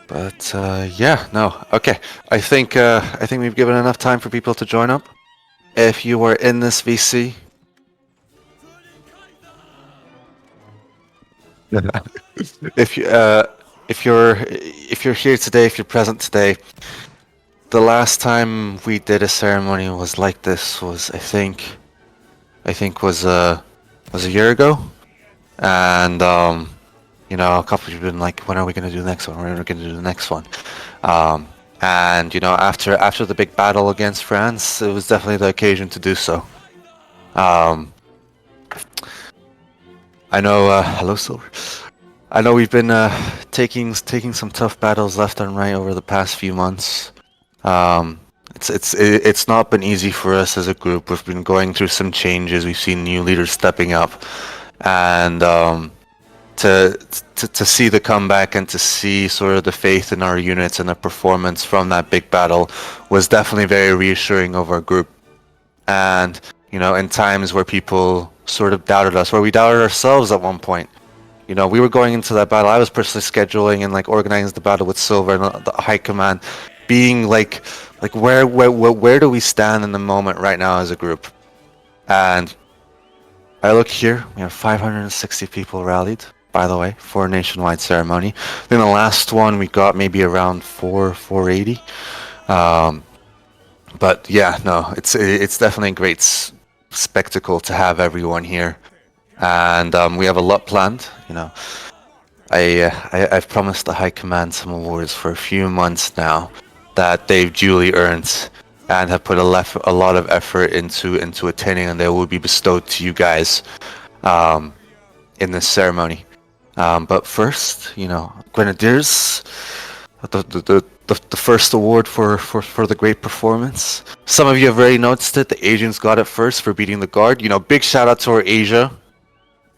But yeah, no, okay. I think we've given enough time for people to join up. If you are in this VC, if you if you're here today, if you're present today, the last time we did a ceremony was like this was I think was a year ago, and a couple of you have been like, when are we gonna do the next one? When are we gonna do the next one? Um, and after the big battle against France, it was definitely the occasion to do so. Um, I know. Hello, Silver. I know we've been taking some tough battles left and right over the past few months. Um, it's not been easy for us as a group. We've been going through some changes. We've seen new leaders stepping up, and to see the comeback and to see sort of the faith in our units and the performance from that big battle was definitely very reassuring of our group. And in times where people sort of doubted us, where we doubted ourselves at one point, we were going into that battle. I was personally scheduling and like organizing the battle with Silver and the High Command, being like where do we stand in the moment right now as a group? And I look here, we have 560 people rallied, by the way, for a nationwide ceremony. Then the last one we got maybe around 480. But yeah, no, it's definitely a great spectacle to have everyone here, and we have a lot planned. I've promised the High Command some awards for a few months now that they've duly earned and have put a lot of effort into attaining, and they will be bestowed to you guys in this ceremony. But first, Grenadiers, the first award for the great performance. Some of you have already noticed it. The Asians got it first for beating the Guard. Big shout out to our Asia.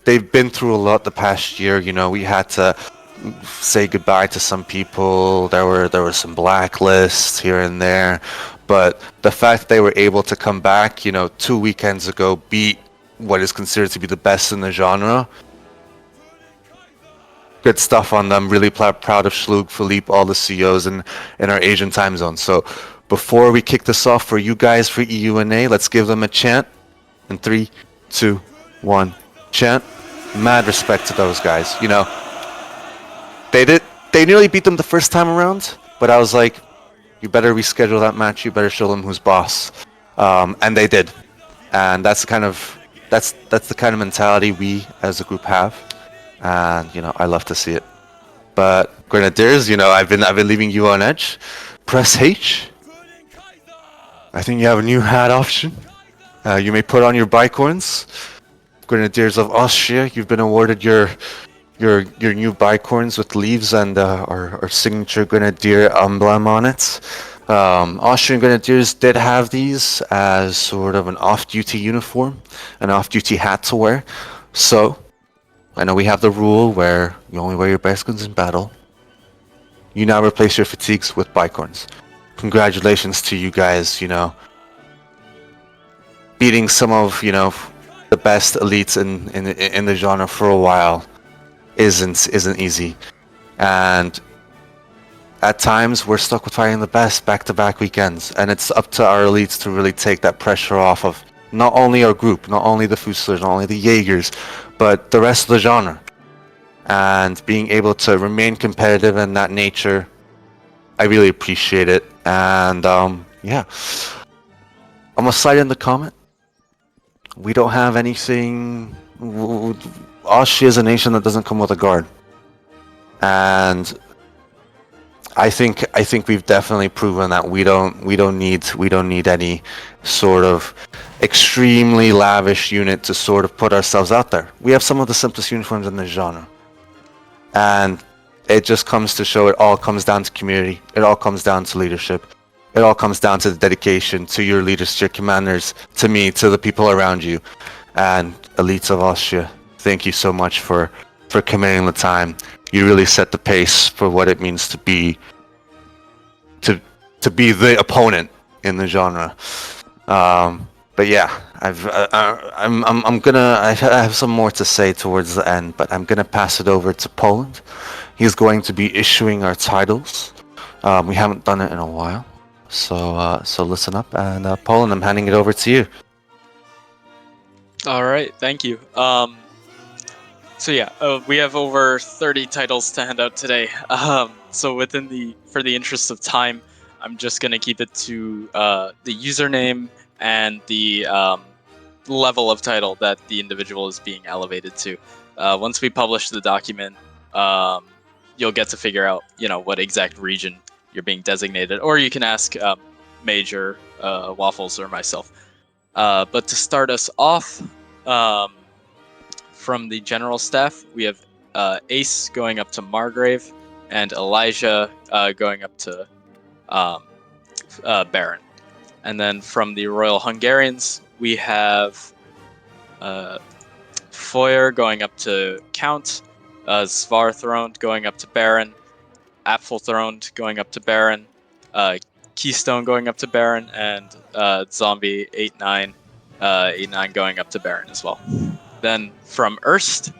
They've been through a lot the past year. We had to say goodbye to some people. There were some blacklists here and there, but the fact that they were able to come back, 2 weekends ago, beat what is considered to be the best in the genre. Good stuff on them. Really proud of Schlug, Philippe, all the CEOs in our Asian time zone. So before we kick this off for you guys for EUNA, let's give them a chant. In 3, 2, 1, chant. Mad respect to those guys. They nearly beat them the first time around, but I was like, you better reschedule that match. You better show them who's boss. And they did. And that's the kind of mentality we as a group have. And I love to see it. But Grenadiers, I've been leaving you on edge. Press H. I think you have a new hat option. You may put on your bicorns. Grenadiers of Austria, you've been awarded your new bicorns with leaves and our signature Grenadier emblem on it. Austrian Grenadiers did have these as sort of an off-duty uniform, an off-duty hat to wear. So I know we have the rule where you only wear your bicorns in battle. You now replace your fatigues with bicorns. Congratulations to you guys, beating some of, the best elites in the genre for a while isn't easy. And at times we're stuck with fighting the best back-to-back weekends, and it's up to our elites to really take that pressure off of not only our group, not only the Fusiliers, not only the Jaegers, but the rest of the genre. And being able to remain competitive in that nature, I really appreciate it. And yeah, I'm gonna slide in the comment. We don't have anything. Austria is a nation that doesn't come with a guard, and I think we've definitely proven that we don't need any sort of extremely lavish unit to sort of put ourselves out there. We have some of the simplest uniforms in the genre, and it just comes to show it all comes down to community. It all comes down to leadership. It all comes down to the dedication to your leaders, to your commanders, to me, to the people around you. And elites of Austria, thank you so much for committing the time. You really set the pace for what it means to be the opponent in the genre. But yeah, I have some more to say towards the end, but I'm gonna pass it over to Poland. he's going to be issuing our titles. We haven't done it in a while, so listen up. And Poland, I'm handing it over to you. All right, thank you. So yeah, we have over 30 titles to hand out today. So for the interest of time, I'm just gonna keep it to the username and the level of title that the individual is being elevated to. Once we publish the document, you'll get to figure out, what exact region you're being designated, or you can ask Major Waffles or myself. But to start us off, from the general staff, we have Ace going up to Margrave, and Elijah going up to Baron. And then from the Royal Hungarians, we have Foyer going up to Count, Svarthroned going up to Baron, Apfelthroned going up to Baron, Keystone going up to Baron, and Zombie 8-9 going up to Baron as well. Then from Erste,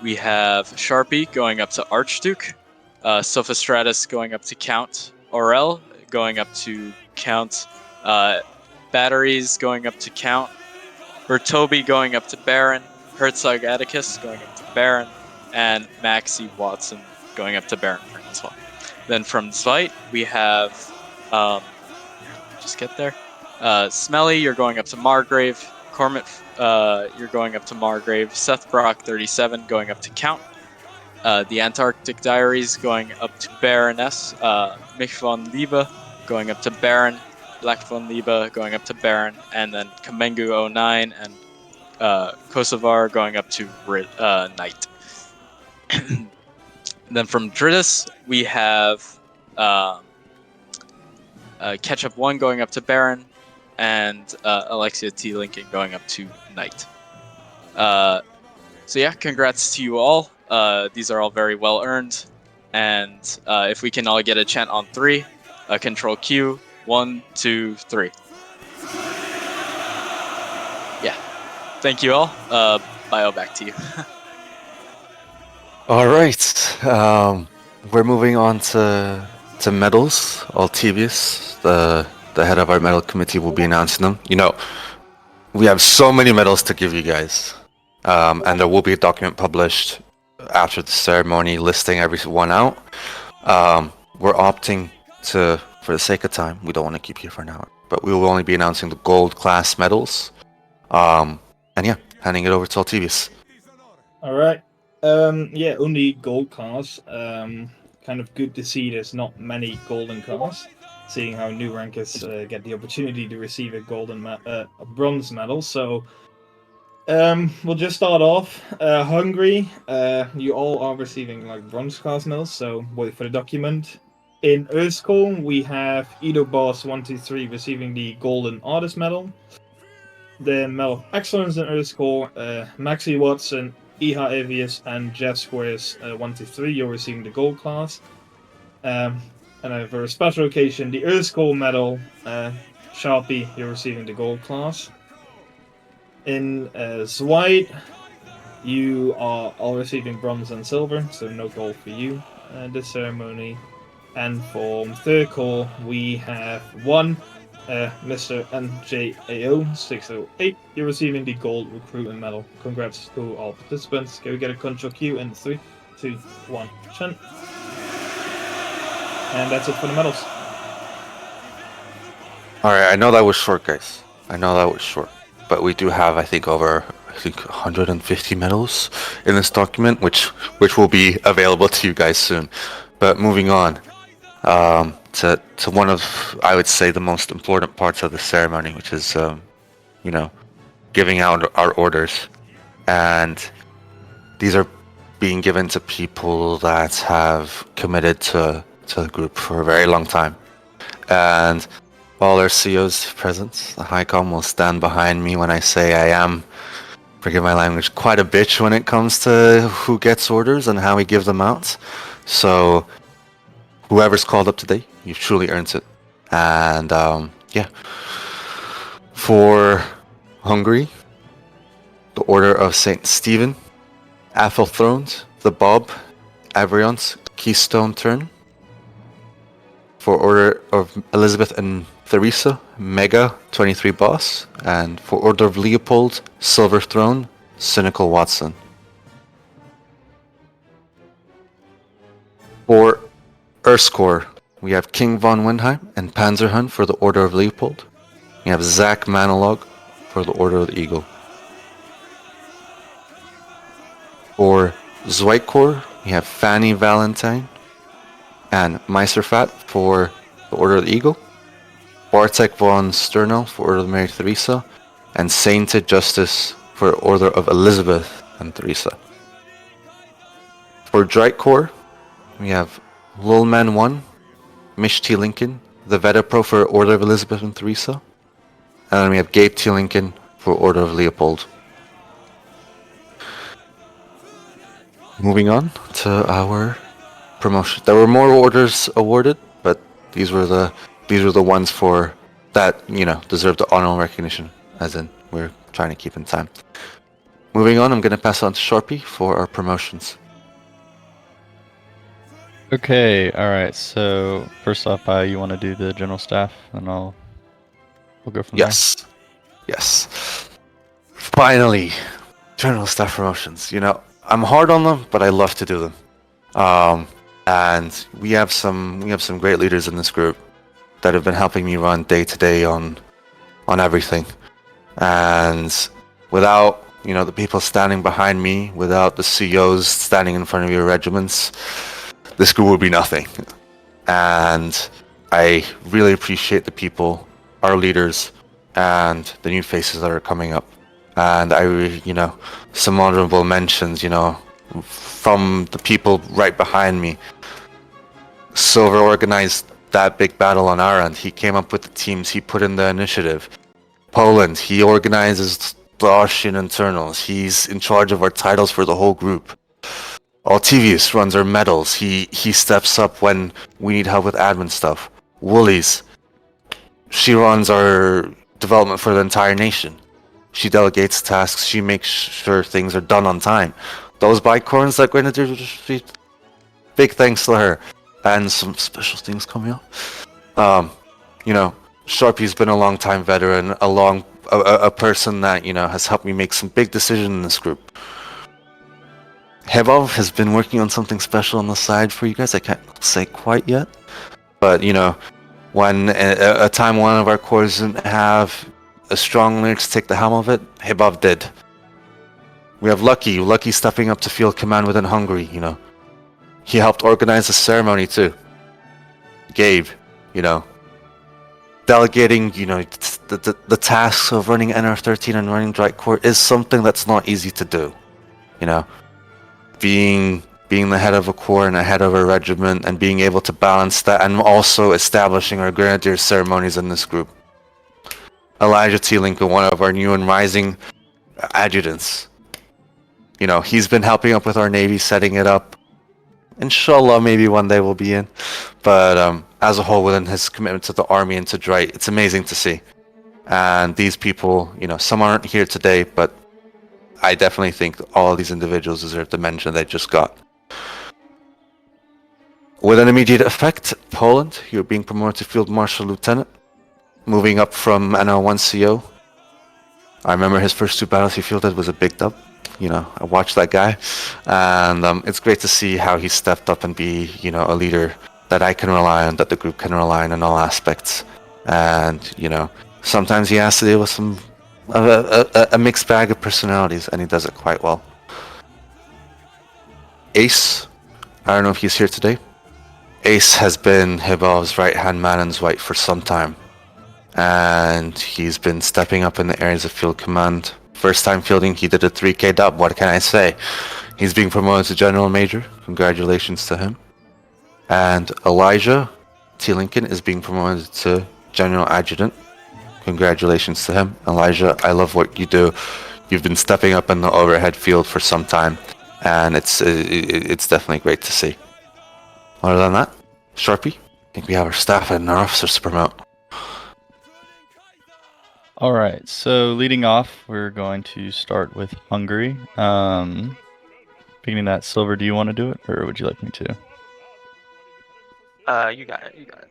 we have Sharpie going up to Archduke, Sophistratus going up to Count, Aurel going up to Count, Batteries going up to Count, Bertobi going up to Baron, Herzog Atticus going up to Baron, and Maxie Watson going up to Baron as well. Then from Zwiete, we have, just get there, Smelly, you're going up to Margrave, Cormit, you're going up to Margrave, Seth Brock 37 going up to Count, the Antarctic Diaries going up to Baroness, Mich von Liebe going up to Baron, Black von Liebe going up to Baron, and then Kamengu 09 and Kosovar going up to Knight. Then from Drittes, we have Ketchup 1 going up to Baron, and Alexia T. Lincoln going up to Knight. So yeah, congrats to you all. These are all very well earned, and if we can all get a chant on 3, Control Q, 1, 2, 3. Yeah, thank you all. Bio, back to you. All right, we're moving on to medals. Altivius, the head of our medal committee, will be announcing them. We have so many medals to give you guys, and there will be a document published after the ceremony listing every one out. We're opting to, for the sake of time, we don't want to keep you for an hour, but we will only be announcing the gold class medals. And yeah, handing it over to Altivius. All right. Yeah, only gold cars. Kind of good to see there's not many golden cars, seeing how new rankers get the opportunity to receive a bronze medal. So we'll just start off. Hungary, you all are receiving bronze cars medals, so wait for the document. In Erste, we have Ido Boss 123 receiving the golden artist medal. The Medal of Excellence in Erste, Maxie Watson, Iha Avius, and Jeff Squares 123, you're receiving the gold class. And for a special occasion, the Erste medal, Sharpie, you're receiving the gold class. In Zwiete, you are all receiving bronze and silver, so no gold for you this ceremony. And for third call, we have one Mr. NJAO 608. You're receiving the gold recruitment medal. Congrats to all participants. Can we get a control Q in 3, 2, 1, chant. And that's it for the medals. Alright, I know that was short, guys. I know that was short. But we do have, I think, over 150 medals in this document, which will be available to you guys soon. But moving on to one of, I would say, the most important parts of the ceremony, which is, giving out our orders. And these are being given to people that have committed to the group for a very long time. And all our COs present, the Highcom will stand behind me when I say I am, forgive my language, quite a bitch when it comes to who gets orders and how we give them out. So whoever's called up today, you've truly earned it. And yeah, for Hungary, the Order of Saint Stephen, Athelthroned, the Bob, Avrion's Keystone Turn. For Order of Elizabeth and Theresa, Mega 23 Boss. And for Order of Leopold, Silver Throne, Cynical Watson. For Erste, we have King von Windheim and Panzerhund for the Order of Leopold. We have Zach Manilog for the Order of the Eagle. For Zwiete, we have Fanny Valentine and Meisterfat for the Order of the Eagle. Bartek von Sternel for Order of Mary Theresa. And Sainted Justice for Order of Elizabeth and Theresa. For Drittes, we have Lulman 1, Mish T. Lincoln, the Veta Pro for Order of Elizabeth and Theresa. And then we have Gabe T. Lincoln for Order of Leopold. Moving on to our promotion. There were more orders awarded, but these were the ones for that, deserve the honorable recognition, as in we're trying to keep in time. Moving on, I'm going to pass on to Sharpie for our promotions. Okay, alright, so first off, you want to do the general staff, and we'll go from Yes. Finally, general staff promotions. I'm hard on them, but I love to do them. And we have some great leaders in this group that have been helping me run day to day on everything. And without the people standing behind me, without the CEOs standing in front of your regiments, this group would be nothing. And I really appreciate the people, our leaders, and the new faces that are coming up. And some honorable mentions, from the people right behind me. Silver organized that big battle on our end. He came up with the teams, he put in the initiative. Poland, he organizes the Austrian internals. He's in charge of our titles for the whole group. Altivius runs our medals. He steps up when we need help with admin stuff. Woolies, she runs our development for the entire nation. She delegates tasks. She makes sure things are done on time. Those bicorns that Grenadier, big thanks to her. And some special things coming up. Sharpie's been a long time veteran, a person that has helped me make some big decisions in this group. Hebov has been working on something special on the side for you guys. I can't say quite yet, but when a time one of our corps didn't have a strong leader to take the helm of it, Hebov did. We have Lucky stepping up to field command within Hungary. He helped organize the ceremony too. Gabe, delegating, the tasks of running NR13 and running Dritte Corps is something that's not easy to do. Being the head of a corps and a head of a regiment and being able to balance that and also establishing our Grenadier ceremonies in this group. Elijah T. Lincoln, one of our new and rising adjutants. He's been helping up with our Navy, setting it up. Inshallah, maybe one day we'll be in. But as a whole, within his commitment to the Army and to Dritte, it's amazing to see. And these people, some aren't here today, but I definitely think all of these individuals deserve the mention they just got. With an immediate effect, Poland, you're being promoted to Field Marshal Lieutenant, moving up from NL1 CO. I remember his first two battles he fielded was a big dub. I watched that guy, and it's great to see how he stepped up and be, a leader that I can rely on, that the group can rely on in all aspects. And, sometimes he has to deal with a mixed bag of personalities, and he does it quite well. Ace, I don't know if he's here today. Ace has been Hibov's right-hand man in Zwiete for some time, and he's been stepping up in the areas of field command. First time fielding, he did a 3K dub. What can I say? He's being promoted to General Major. Congratulations to him. And Elijah T. Lincoln is being promoted to General Adjutant. Congratulations to him. Elijah, I love what you do. You've been stepping up in the overhead field for some time, and it's definitely great to see. Other than that, Sharpie, I think we have our staff and our officers to promote. Alright, so leading off, we're going to start with Hungary. Being Beginning that, Silver, do you want to do it, or would you like me to? You got it. You got it.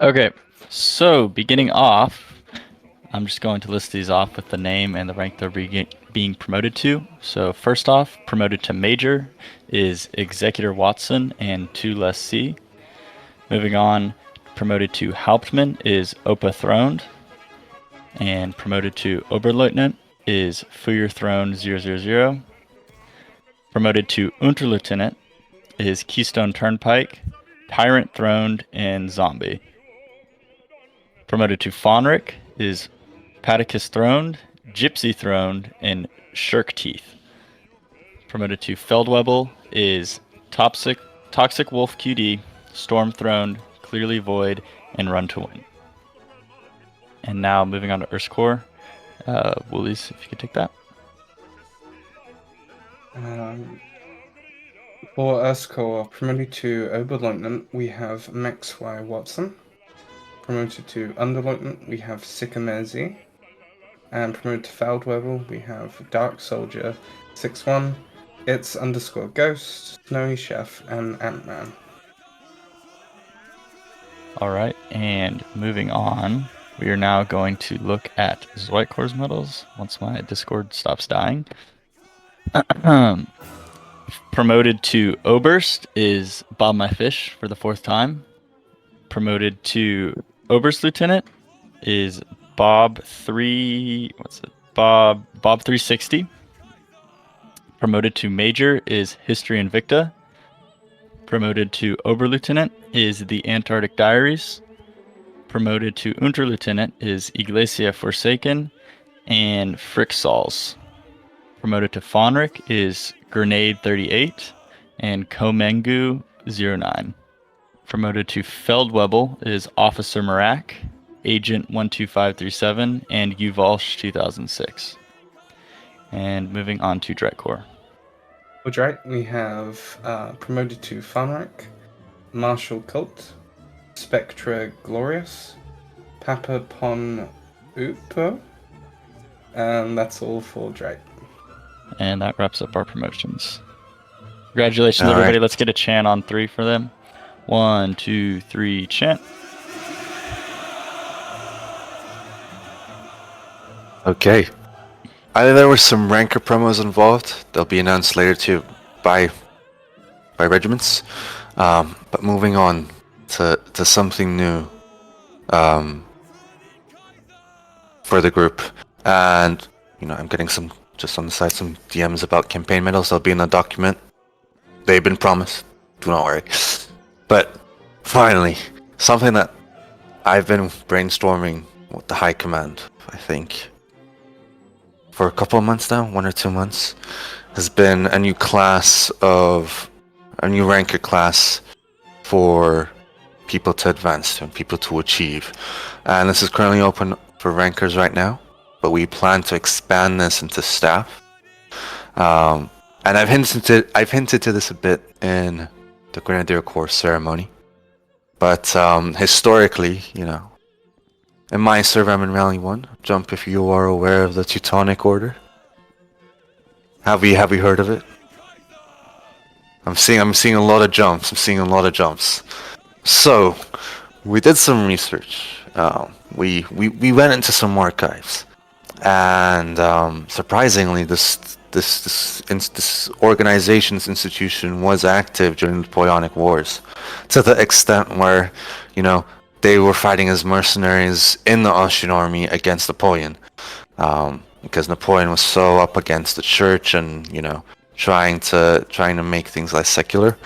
Okay, so beginning off, I'm just going to list these off with the name and the rank they're being promoted to. So first off, promoted to Major is Executor Watson and 2 less C. Moving on, promoted to Hauptmann is Opa Throned. And promoted to Oberleutnant is Feuer Throne 000. Promoted to Unterlieutenant is Keystone Turnpike, Tyrant Throned, and Zombie. Promoted to Faunric is Paticus Throned, Gypsy Throned, and Shirk Teeth. Promoted to Feldwebel is Toxic Wolf QD, Storm Throned, Clearly Void, and Run to Win. And now moving on to Erste. Woolies, if you could take that. For Erste, promoted to Oberleutnant, we have Max Y. Watson. Promoted to Underleutnant, we have Sycamore. And promoted to Feldwebel, we have Dark Soldier 6-1, It's _Ghost, Snowy Chef, and Ant-Man. Alright, and moving on, we are now going to look at Zwiete medals once my Discord stops dying. Promoted to Oberst is Bob My Fish for the 4th time. Promoted to Oberst Lieutenant is Bob 360. Promoted to Major is History Invicta. Promoted to Oberlieutenant is The Antarctic Diaries. Promoted to Unterlieutenant is Iglesia Forsaken and Fricksals. Promoted to Faunric is Grenade 38 and Komengu 09. Promoted to Feldwebel is Officer Marak, Agent 12537, and Uvalsh 2006. And moving on to Dretcore. For Drite, we have promoted to Faunric, Marshall Cult, Spectra Glorious, Papa Pon Upo, and that's all for Drite. And that wraps up our promotions. Congratulations, All everybody. right. Let's get a chant on 3 for them. 1, 2, 3, chant. Okay. Either there were some ranker promos involved. They'll be announced later too by regiments. But moving on to something new for the group. And, I'm getting some, just on the side, some DMs about campaign medals. They'll be in the document. They've been promised. Do not worry. But finally, something that I've been brainstorming with the High Command, I think, for a couple of months now, 1 or 2 months, has been a new ranker class for people to advance to and people to achieve. And this is currently open for rankers right now, but we plan to expand this into staff. And I've hinted to this a bit in the Grenadier Corps ceremony. But historically, in my server, I'm in Rally 1. Jump if you are aware of the Teutonic Order. Have we heard of it? I'm seeing a lot of jumps. So, we did some research. We went into some archives, and surprisingly, this organization's institution was active during the Napoleonic Wars, to the extent where, they were fighting as mercenaries in the Austrian army against Napoleon, because Napoleon was so up against the church and trying to make things less secular.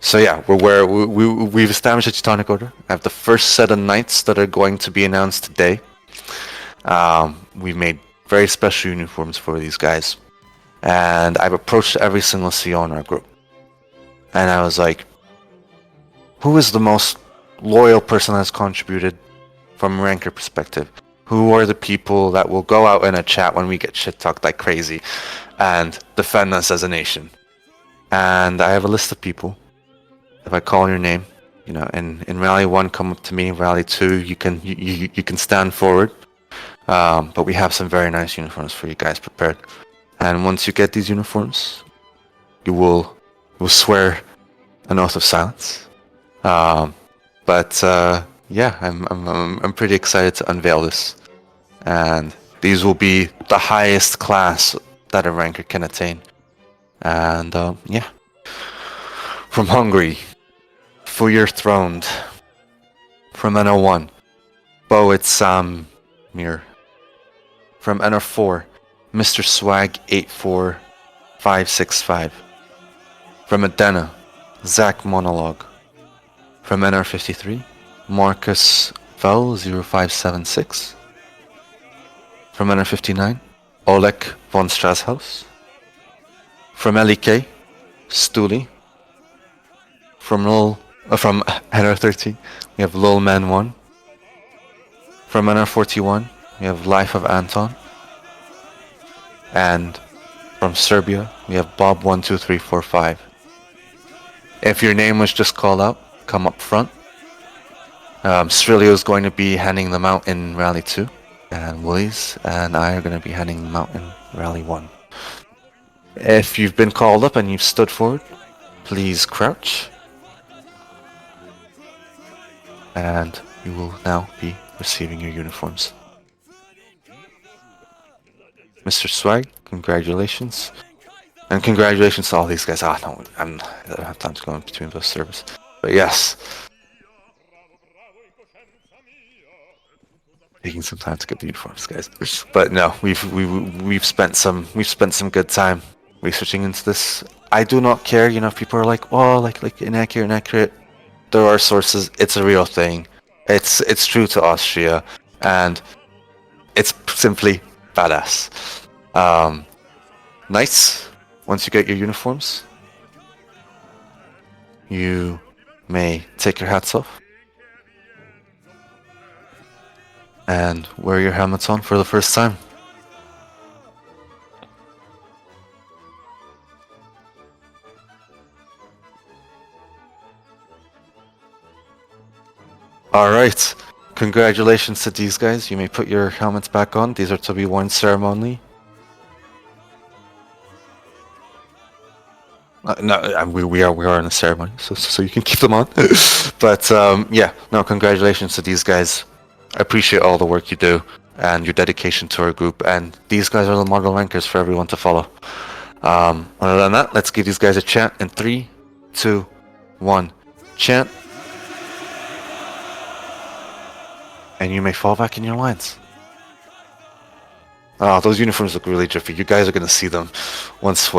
So yeah, we've established a Teutonic Order. I have the first set of knights that are going to be announced today. We've made very special uniforms for these guys, and I've approached every single CO in our group, and I was like, who is the most loyal person that's contributed from a ranker perspective? Who are the people that will go out in a chat when we get shit talked like crazy and defend us as a nation? And I have a list of people. If I call your name, in Rally 1, come up to me. Rally 2, you can stand forward. But we have some very nice uniforms for you guys prepared. And once you get these uniforms, you will swear an oath of silence. But yeah, I'm pretty excited to unveil this, and these will be the highest class that a ranker can attain. And yeah, from Hungary, Fuyer Throned. From NO1, Boet Samir. From NR4, Mr. Swag 84565. From Adena, Zach Monologue. From NR53, Marcus Vel 0576. From NR59, Oleg von Strashaus. From LEK, Stuli. From NR13, we have Lil Man 1. From NR41, we have Life of Anton. And from Serbia, we have Bob12345. If your name was just called out, come up front. Strilio is going to be handing them out in Rally 2. And Willies and I are going to be handing them out in Rally 1. If you've been called up and you've stood forward, please crouch. And you will now be receiving your uniforms. Mr. Swag, congratulations. And congratulations to all these guys. I don't have time to go in between those servers. But yes. Taking some time to get the uniforms, guys. But no, we've spent some good time researching into this. I do not care, if people are like, oh, like inaccurate. There are sources. It's a real thing. It's true to Austria, and it's simply badass. Nice. Once you get your uniforms, you may take your hats off and wear your helmets on for the first time. Alright, congratulations to these guys. You may put your helmets back on. These are to be worn ceremonially. No, we are in a ceremony, so you can keep them on. But yeah, no, congratulations to these guys. I appreciate all the work you do and your dedication to our group. And these guys are the model rankers for everyone to follow. Other than that, let's give these guys a chant in 3, 2, 1. Chant. And you may fall back in your lines. Oh, those uniforms look really drippy. You guys are gonna see them once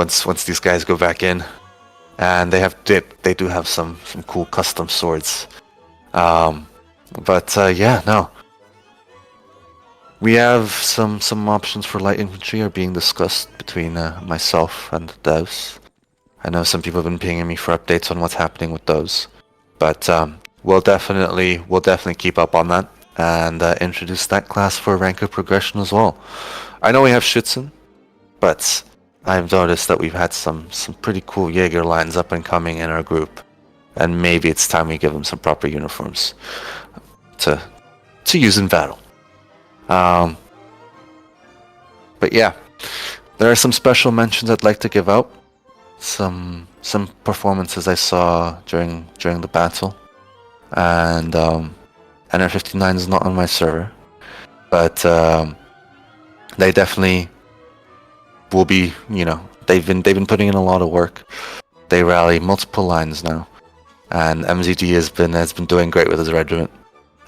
these guys go back in, and they do have some cool custom swords. But yeah, no. We have some options for light infantry are being discussed between myself and the devs. I know some people have been pinging me for updates on what's happening with those, but we'll definitely keep up on that and introduce that class for rank of progression as well. I know we have Schützen, but I've noticed that we've had some pretty cool Jaeger lines up and coming in our group, and maybe it's time we give them some proper uniforms to use in battle. But yeah, there are some special mentions I'd like to give out. Some performances I saw during the battle, and NR59 is not on my server, but they definitely will be. They've been putting in a lot of work. They rally multiple lines now, and MZD has been doing great with his regiment.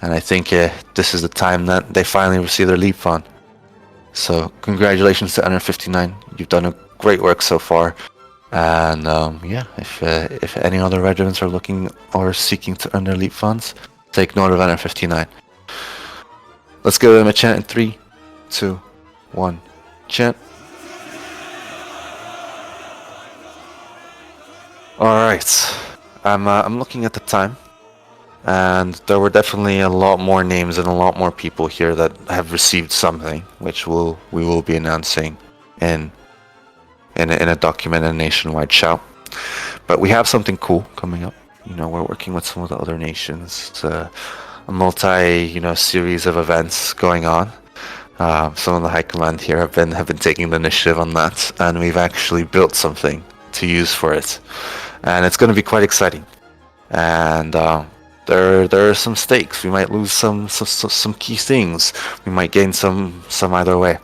And I think this is the time that they finally receive their leap on. So congratulations to NR59. You've done a great work so far. And yeah, if any other regiments are looking or seeking to earn their leap funds, take note of NR59. Let's give them a chant in 3, 2, 1. Chant. Alright. I'm looking at the time. And there were definitely a lot more names and a lot more people here that have received something, which we will be announcing in a document and nationwide shout. But we have something cool coming up. We're working with some of the other nations. It's a multi series of events going on. Some of the high command here have been taking the initiative on that, and we've actually built something to use for it, and it's going to be quite exciting. And there are some stakes. We might lose some key things. We might gain some either way,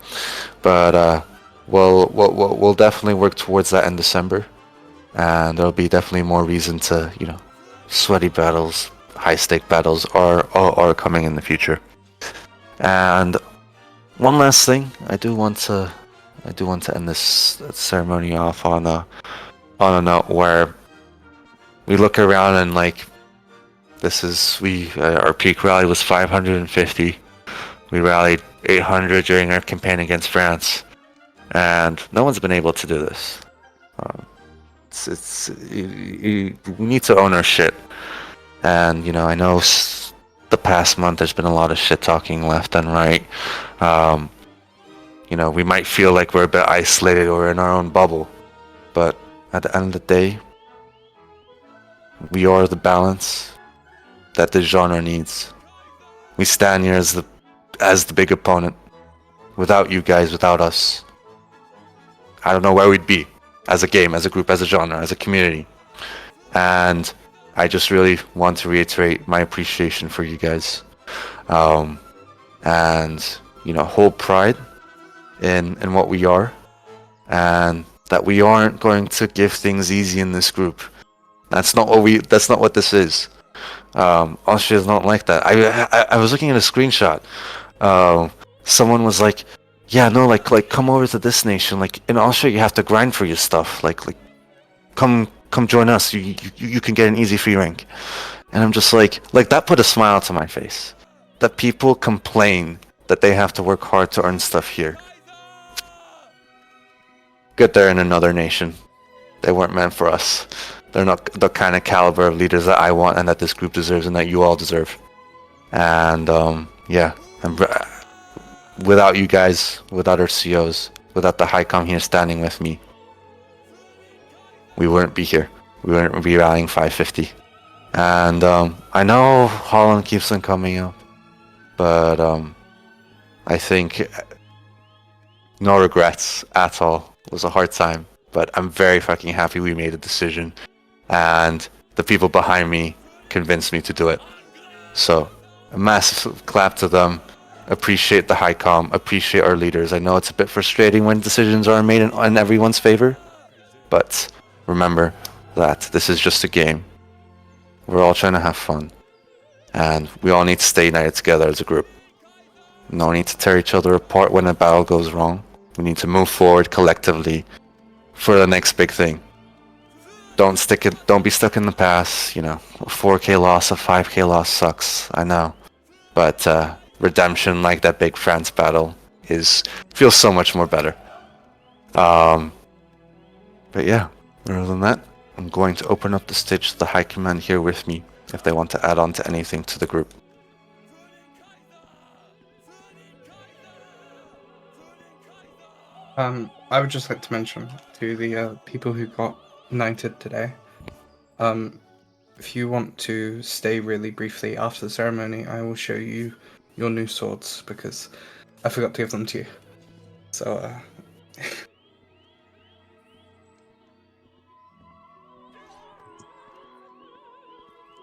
but we'll definitely work towards that in December, and there'll be definitely more reason to sweaty battles, high stake battles are coming in the future. And one last thing, I do want to end this ceremony off on a note where we look around and our peak rally was 550. We rallied 800 during our campaign against France, and no one's been able to do this. We need to own our shit, and I know the past month there's been a lot of shit talking left and right. We might feel like we're a bit isolated or in our own bubble, but at the end of the day, we are the balance that this genre needs. We stand here as the big opponent. Without you guys, without us, I don't know where we'd be as a game, as a group, as a genre, as a community. And I just really want to reiterate my appreciation for you guys, and hold pride in what we are, and that we aren't going to give things easy in this group. That's not what this is. Austria's not like that. I was looking at a screenshot. Someone was like, yeah, no, like come over to this nation. Like in Austria, you have to grind for your stuff. Like come join us. You can get an easy free rank. And I'm just like that put a smile to my face. That people complain that they have to work hard to earn stuff here. Good, they're in another nation. They weren't meant for us. They're not the kind of caliber of leaders that I want and that this group deserves and that you all deserve. And without you guys, without our COs, without the HiCom here standing with me, we wouldn't be here. We wouldn't be rallying 550. And I know Holland keeps on coming up, but I think no regrets at all. It was a hard time, but I'm very fucking happy we made a decision, and the people behind me convinced me to do it. So a massive clap to them. Appreciate the HiCom, appreciate our leaders. I know it's a bit frustrating when decisions are made in everyone's favor, but remember that this is just a game. We're all trying to have fun, and we all need to stay united together as a group. No need to tear each other apart when a battle goes wrong. We need to move forward collectively for the next big thing. Don't be stuck in the past. A 4K loss, a 5K loss sucks, I know, but redemption like that big France battle feels so much more better. But yeah, other than that, I'm going to open up the stage to the high command here with me if they want to add on to anything to the group. I would just like to mention to the people who got knighted today, if you want to stay really briefly after the ceremony, I will show you your new swords, because I forgot to give them to you. So,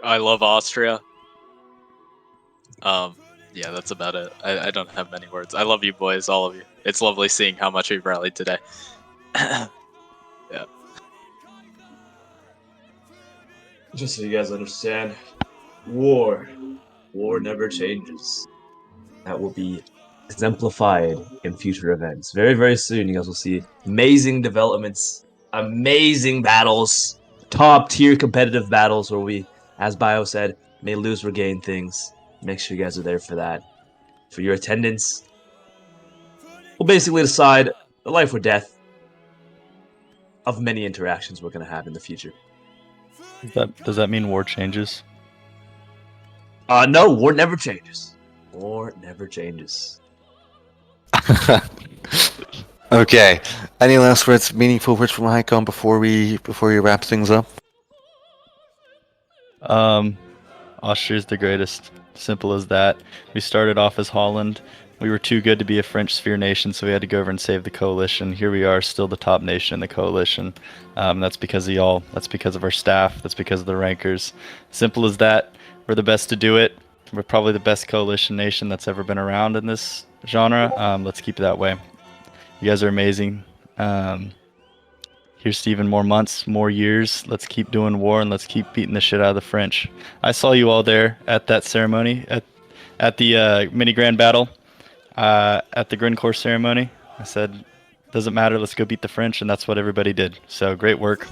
I love Austria. Yeah, that's about it. I don't have many words. I love you boys, all of you. It's lovely seeing how much we've rallied today. Yeah. Just so you guys understand, war never changes. That will be exemplified in future events. Very, very soon, you guys will see amazing developments, amazing battles, top tier competitive battles where we, as Bio said, may lose or gain things. Make sure you guys are there for that. For your attendance, we'll basically decide the life or death of many interactions we're going to have in the future. Does that mean war changes? No, war never changes. War never changes. Okay. Any last words, meaningful words from HiCom before we wrap things up? Austria's the greatest. Simple as that. We started off as Holland, We were too good to be a French sphere nation, so we had to go over and save the coalition. Here we are, still the top nation in the coalition. That's because of y'all. That's because of our staff. That's because of the rankers. Simple as that. We're the best to do it. We're probably the best coalition nation that's ever been around in this genre. Let's keep it that way. You guys are amazing. Here's to even more months, more years. Let's keep doing war and let's keep beating the shit out of the French. I saw you all there at that ceremony, at the mini grand battle, at the Grincourt ceremony. I said, doesn't matter, let's go beat the French, and that's what everybody did. So great work.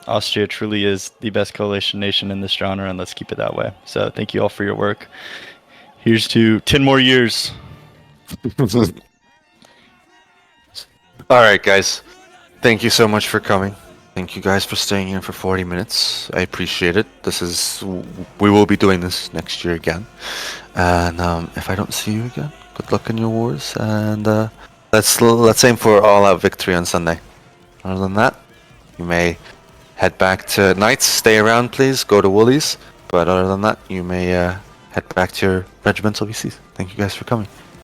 Austria truly is the best coalition nation in this genre, and let's keep it that way. So thank you all for your work. Here's to 10 more years. All right, guys. Thank you so much for coming. Thank you guys for staying here for 40 minutes. I appreciate it. We will be doing this next year again. And if I don't see you again, good luck in your wars. And let's aim for all-out victory on Sunday. Other than that, you may head back to Knights. Stay around, please. Go to Woolies. But other than that, you may head back to your regimental VCs. Thank you guys for coming.